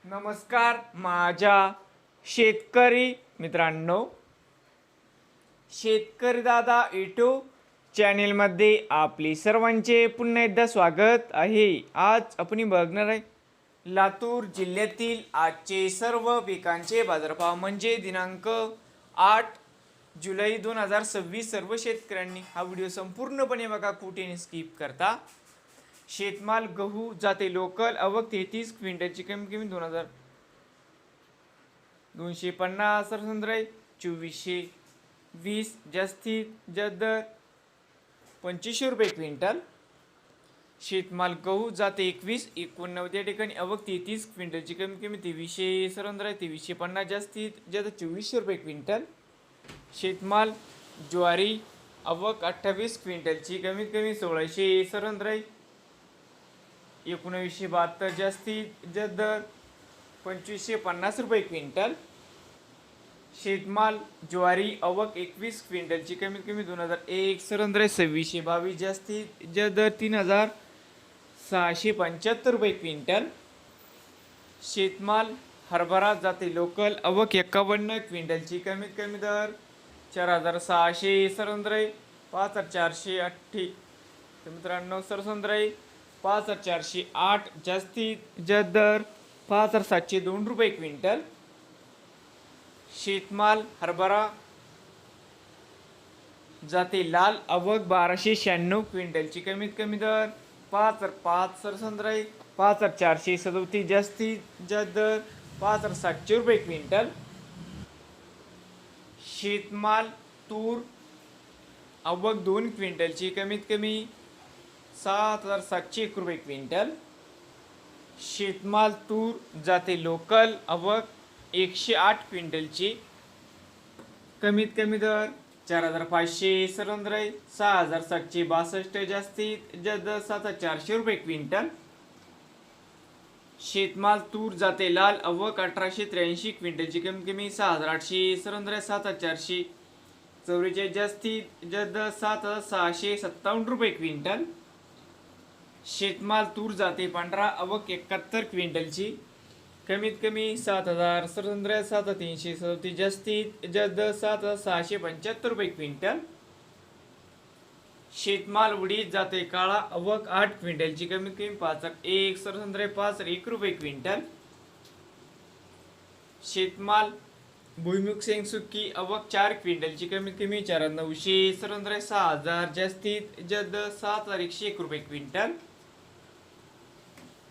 नमस्कार माझ्या शेतकरी मित्रांनो, शेतकरी दादा यूट्यूब चॅनेलमध्ये आपले सर्वांचे पुन्हा एकदा स्वागत आहे। आज आपण बघणार आहे लातूर जिल्ह्यातील आजचे सर्व पिकांचे बाजारभाव म्हणजे दिनांक 8 जुलै 2026। सर्व शेतकऱ्यांनी हा व्हिडिओ संपूर्णपणे बघा, कुठेही स्किप करता। शेतमाल गहू जाते लोकल, आवक 33 क्विंटलची, कमी 2250 सरसंद्राई 2420, जास्तीत जास्त 2500 रुपये क्विंटल। शेतमाल गहू जाते 2189 या ठिकाणी, आवक 33 क्विंटलची, कमी 2300 सरसंद्राई 2350, जास्तीत जास्त 2400 रुपये क्विंटल। शेतमाल ज्वारी आवक 28 क्विंटलची, कमीत कमी 1600 सरसंद्राई 1972, जास्तीत जास्त 2550 रुपये क्विंटल। शेतमाल ज्वारी आवक 21 क्विंटलची, कमीत कमी 2001 सरसंद्राई 2622, जास्तीत जास्त 3675 रुपये क्विंटल। शेतमाल हरभरा जाते लोकल, आवक 51 क्विंटलची, कमीत कमी दर 4600 सरसंद्राई 5408, मित्रांनो सरसंद्राई 5408, जास्तीत जास्त दर 5702 रुपये क्विंटल। शेतमाल हरभरा जाते लाल, आवक 1296 क्विंटलची, कमीत कमी दर 5005 सरसंद्राई 5437, जास्तीत जास्त दर 5700 रुपये क्विंटल। शेतमाल तूर आवक 2 क्विंटलची, कमीत कमी 7701 रुपये क्विंटल। शेतमाल तूर जाते लोकल, आवक 108 क्विंटलची, कमीत कमी दर 4500 सरसंद्राई 6762, जास्तीत जास्त 7400 रुपये क्विंटल। शेतमाल तूर जाते लाल, आवक 1883 क्विंटलची, कमीत कमी 6800 सरसंद्राई 7444, जास्तीत जास्त 7657 रुपये क्विंटल। शेतमाल तूर जाते पांढरा, आवक 71 क्विंटलची, कमीत कमी 7000 सरसंद्राई 7337, जास्तीत जास्त 7675 रुपये क्विंटल। शेतमाल उडीद जाते काळा, आवक 8 क्विंटलची, कमीत कमी 5001 सरसंद्राई 5001 रुपये क्विंटल। शेतमाल भुईमुग शेंग सुकी, आवक 4 क्विंटलची, कमीत कमी 4900 सरसंद्राई 6000, जास्तीत जास्त 7101 रुपये क्विंटल।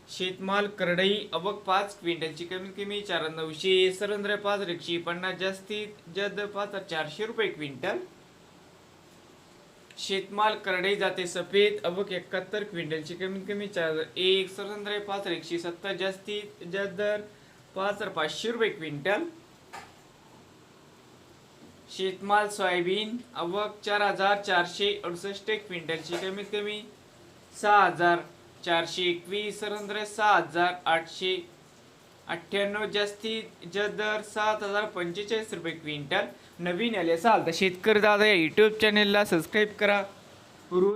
शेतमाल करडई आवक 5 क्विंटलची, कमीत कमी 4900 सरसंद्राई 5150, जास्तीत जास्त 5400 रुपये क्विंटल। शेतमाल करडई जाते सफेद, आवक 71 क्विंटलची, कमीत कमी 4001 सरसंद्राई 5170, जास्तीत जास्त दर 5500 रुपये क्विंटल। शेतमाल सोयाबीन आवक 4468 क्विंटलची, कमीत कमी 6421 सरसंद्राई 6898, जास्तीत जास्त दर 7045 रुपये क्विंटल। नवीन आले असाल तर शेतकरी दादा या यूट्यूब चॅनेलला सबस्क्राईब करा।